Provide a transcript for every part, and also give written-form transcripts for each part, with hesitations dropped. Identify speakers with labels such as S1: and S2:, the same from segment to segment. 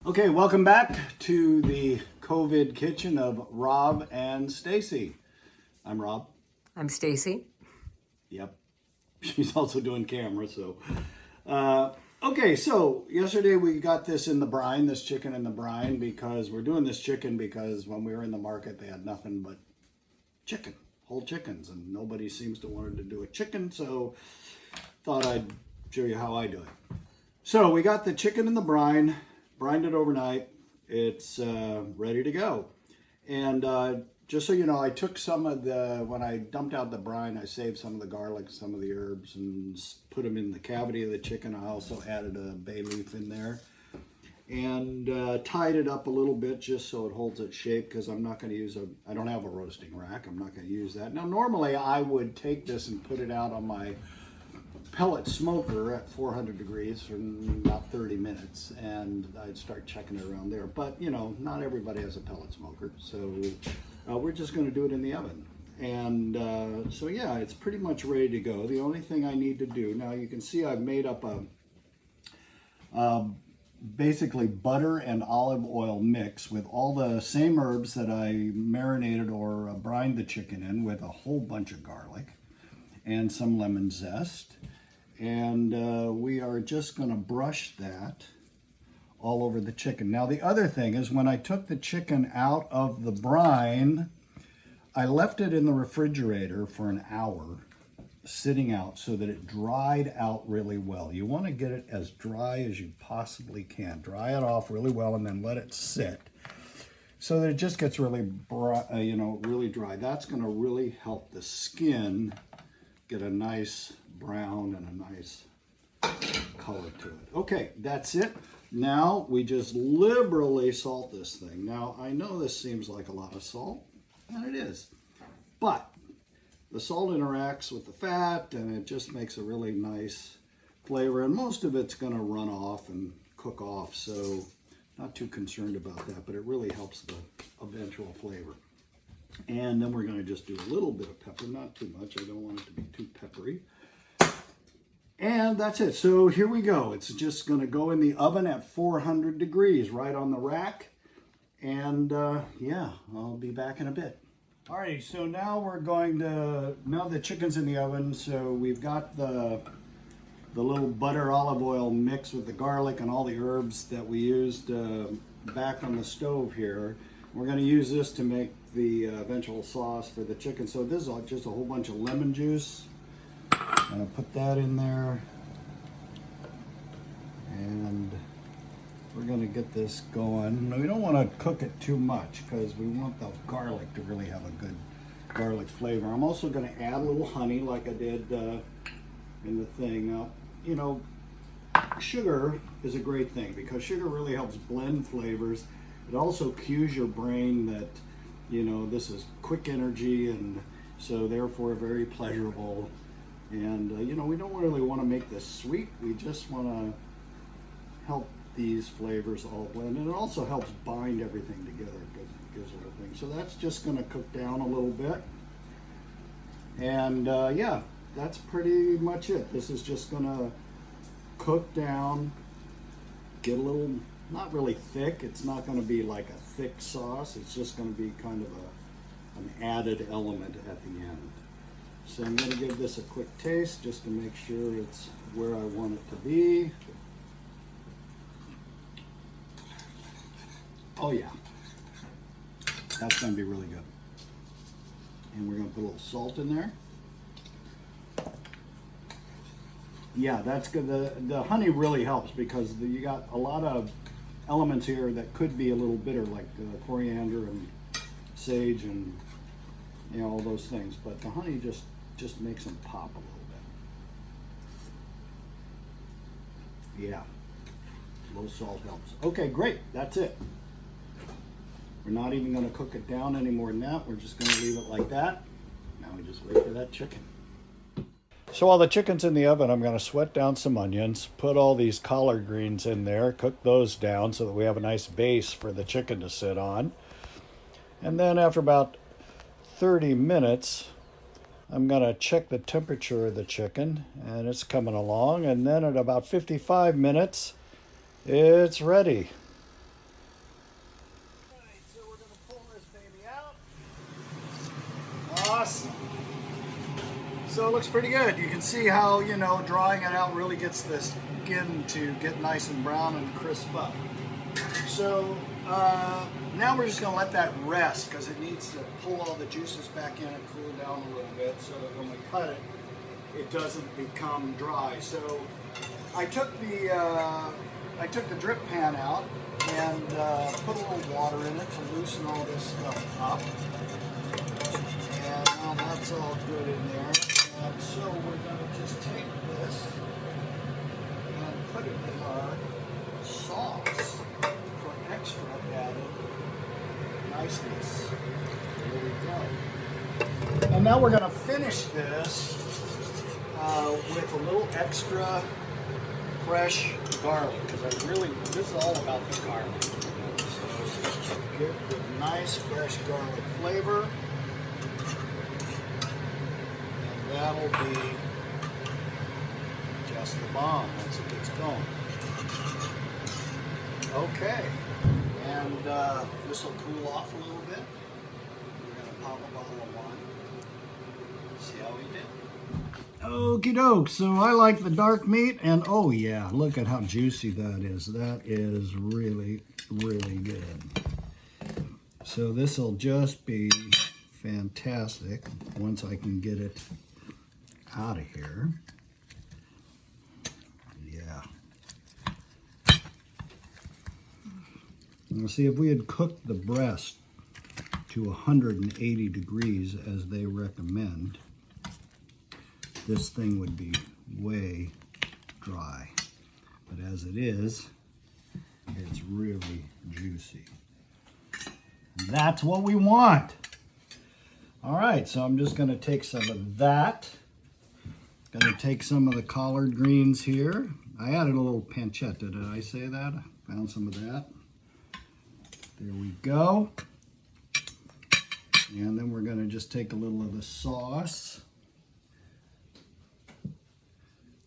S1: Okay, welcome back to the Kovid kitchen of Rob and Stacy. I'm Rob.
S2: I'm Stacy.
S1: Yep, she's also doing camera. Okay, so yesterday we got this in the brine, this chicken in the brine, because we're doing this chicken because when we were in the market they had nothing but chicken, whole chickens, and nobody seems to wanted to do a chicken, so thought I'd show you how I do it. So we got the chicken in the brine, brined it overnight. It's ready to go. And just so you know, I took some of when I dumped out the brine, I saved some of the garlic, some of the herbs, and put them in the cavity of the chicken. I also added a bay leaf in there and tied it up a little bit just so it holds its shape, because I'm not going to use I don't have a roasting rack. I'm not going to use that. Now, normally I would take this and put it out on my pellet smoker at 400 degrees for about 30 minutes, and I'd start checking it around there. But you know, not everybody has a pellet smoker, so we're just going to do it in the oven. And so yeah, it's pretty much ready to go. The only thing I need to do now, you can see I've made up a basically butter and olive oil mix with all the same herbs that I marinated or brined the chicken in, with a whole bunch of garlic and some lemon zest. And we are just going to brush that all over the chicken. Now, the other thing is, when I took the chicken out of the brine, I left it in the refrigerator for an hour, sitting out, so that it dried out really well. You want to get it as dry as you possibly can. Dry it off really well and then let it sit so that it just gets really, really dry. That's going to really help the skin get a nice brown and a nice color to it. Okay, that's it. Now we just liberally salt this thing. Now, I know this seems like a lot of salt, and it is, but the salt interacts with the fat and it just makes a really nice flavor, and most of it's going to run off and cook off, so not too concerned about that, but it really helps the eventual flavor. And then we're going to just do a little bit of pepper, not too much. I don't want it to be too peppery. And that's it. So here we go. It's just going to go in the oven at 400 degrees right on the rack. And yeah, I'll be back in a bit. All right, so now now the chicken's in the oven, so we've got the little butter olive oil mix with the garlic and all the herbs that we used back on the stove here. We're going to use this to make the eventual sauce for the chicken. So this is just a whole bunch of lemon juice. I'm going to put that in there. And we're going to get this going. We don't want to cook it too much because we want the garlic to really have a good garlic flavor. I'm also going to add a little honey like I did in the thing. Now, you know, sugar is a great thing because sugar really helps blend flavors. It also cues your brain that, you know, this is quick energy, and so therefore very pleasurable. And you know, we don't really want to make this sweet. We just want to help these flavors all blend, and it also helps bind everything together. It gives everything. So that's just going to cook down a little bit. And yeah, that's pretty much it. This is just going to cook down, get a little, not really thick. It's not going to be like a thick sauce. It's just going to be kind of an added element at the end. So I'm going to give this a quick taste just to make sure it's where I want it to be. Oh yeah, that's going to be really good. And we're going to put a little salt in there. Yeah, that's good. The honey really helps because you got a lot of elements here that could be a little bitter, like coriander and sage and, you know, all those things. But the honey just makes them pop a little bit. Yeah, a little salt helps. Okay, great. That's it. We're not even going to cook it down any more than that. We're just going to leave it like that. Now we just wait for that chicken. So while the chicken's in the oven, I'm going to sweat down some onions, put all these collard greens in there, cook those down so that we have a nice base for the chicken to sit on. And then after about 30 minutes, I'm going to check the temperature of the chicken, and it's coming along. And then at about 55 minutes, it's ready. sauce. So it looks pretty good. You can see how, you know, drying it out really gets the skin to get nice and brown and crisp up. So now we're just going to let that rest because it needs to pull all the juices back in and cool down a little bit so that when we cut it, it doesn't become dry. So I took the drip pan out and put a little water in it to loosen all this stuff up. And now that's all good in there. And so we're going to just take this and put it in our sauce for extra added niceness. There we go. And now we're going to finish this with a little extra fresh garlic, because this is all about the garlic. So get the nice fresh garlic flavor. That'll be just the bomb once it gets going. Okay, and this will cool off a little bit. We're going to pop a bottle of wine. See how we did. Okie doke, so I like the dark meat, and oh yeah, look at how juicy that is. That is really, really good. So this will just be fantastic once I can get it out of here. Yeah. We'll see if we had cooked the breast to 180 degrees as they recommend, this thing would be way dry. But as it is, it's really juicy. That's what we want. All right, so I'm just going to take some of that. Going to take some of the collard greens here. I added a little pancetta. Did I say that? I found some of that. There we go. And then we're going to just take a little of the sauce.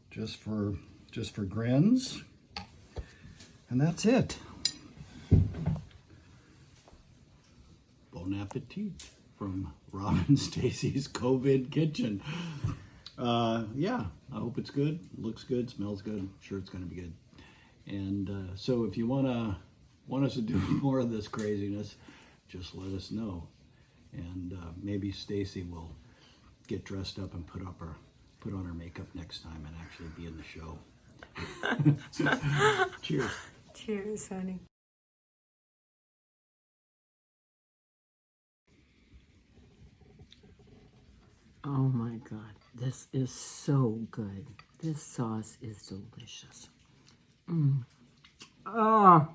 S1: Just for grins. And that's it. Bon appetit from Rob and Stacy's Kovid kitchen. Yeah, I hope it's good. Looks good, smells good. I'm sure it's going to be good. And so if you want us to do more of this craziness, just let us know. And maybe Stacy will get dressed up and put on her makeup next time and actually be in the show. Cheers.
S2: Cheers, honey. Oh my God, this is so good. This sauce is delicious. Oh,